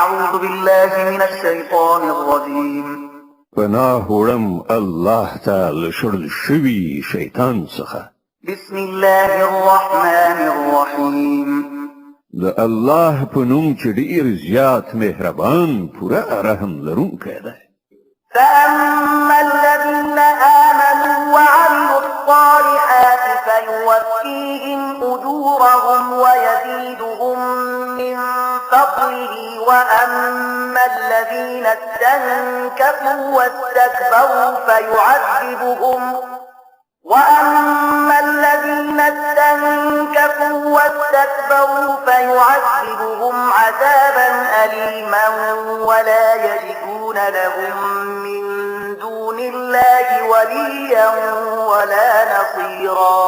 أعوذ بالله من الشيطان الرجيم. پناه وړم الله تعالی شړل شوي شیطان څخه. بسم الله الرحمن الرحيم. د الله په نوم چې ډېر زیات مهربان پوره رحم لرونکی دی. فأما الذين آمنوا وعملوا الصالحات فيوفيهم أجورهم ويزيدهم من فضله وأما الذين استنكفوا واستكبروا فيعذبهم عذابا أليما ولا يجدون لهم من دون الله وليا ولا نصيرا.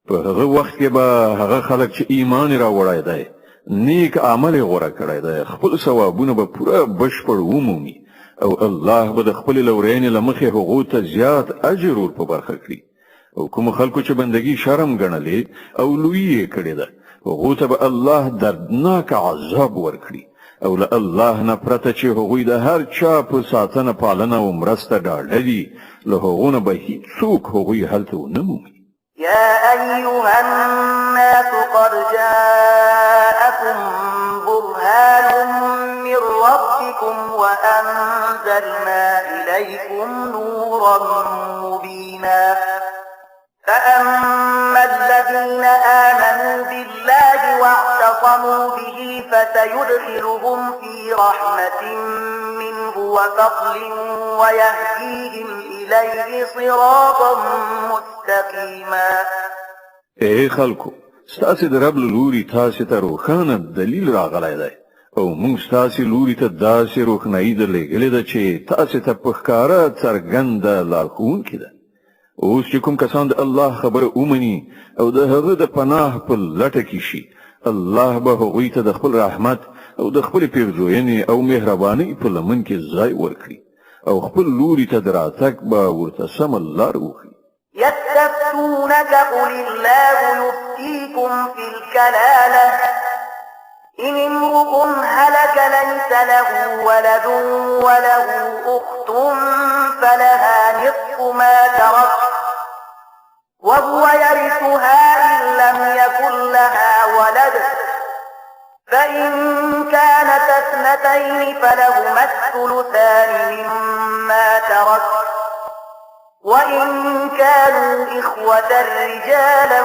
په هغه وخت کې به هغه خلک چې ایمان راوړی دی نیک عمل یې غوره کړی دی خپل ثوابونه به پوره بشپړ ومومي او الله به د خپل لورینې له مخې هغو ته زیات اجر ور په برخه کړي او کوم خلکو چې بندګي شرم ګڼلې او لوی یې کړې ده هغو ته به الله دردناک عذاب ورکړي او له الله نه پرته چې هغوی د هر چا په ساتنه پالنه او مرسته ډاډه دي له هغو نه به هیڅوک هغوی هلته ونه مومي. يا أيها الناس قد جاءكم برهان من ربكم وأنزلنا إليكم نورا مبينا. فأما الذين آمنوا بالله واعتصموا به فسيدخلهم في رحمة منه وفضل ويهديهم إليه صراطا مستقيما. اے خلکو ستاسو د رب لوري تاسو ته روښانه دلیل راغلی دی او موږ ستاسو لوري ته داسې روښنايي درلېږلې ده چې تاسو ته په ښکاره څرګنده لارښوونکې ده. اوس چې کوم کسان د الله خبره ومني او د هغه د پناه په لټه کې شي الله به هغوی ته د خپل رحمت او د خپل پیرزوینې او مهربانۍ په لمن کې ځای ورکړي او خپل لوري ته د راتګ به ورته سمه لار وښيي. يستفتونك قل الله يفتيكم في الكلالة إن امرؤ هلك ليس له ولد وله أخت فلها نصف ما ترك وهو يرثها إن لم يكن لها ولد فإن كانت اثنتين فلهما الثلثان مما ترك وإن كانوا إخوة رجالا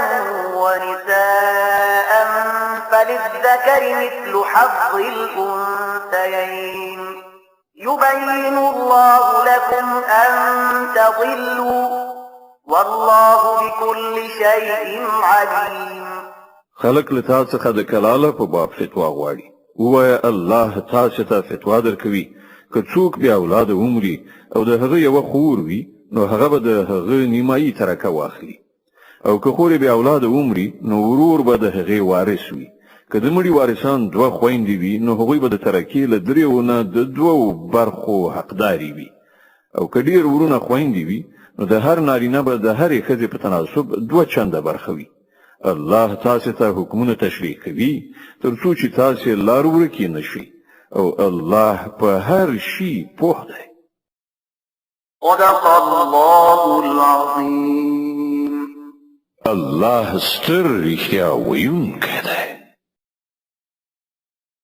ونساء فللذكر مثل حظ الأنثيين. يبين الله لكم أن تضلوا والله بكل شيء عليم. خلق له تاسو څخه د کلاله په باب فتوا غواړي ووایه الله تاسو ته فتوا درکوي که څوک بیا اولاد عمري او د هغه یو خور وي نو هغه به د هغه نیمایي ترکه واخلي او که خور بیا اولاد عمري نو ورور به د هغه وارث وي که د مړي وارثان دوه خويندې وي نو هغوی به د ترکې له دریو نه د دوو برخو حقداري وي او که ډېر ورونه خويندې وي نو د هر نارینه به د هرې ښځې په تناسب دوه چنده برخه وي. الله تاسو ته حکمونه تشریح کوي تر څو چې تاسو لار ورکې نشئ او الله په هر شي پوه دی. صدق الله العظيم. الله ستر رښتیا ویونکی دی.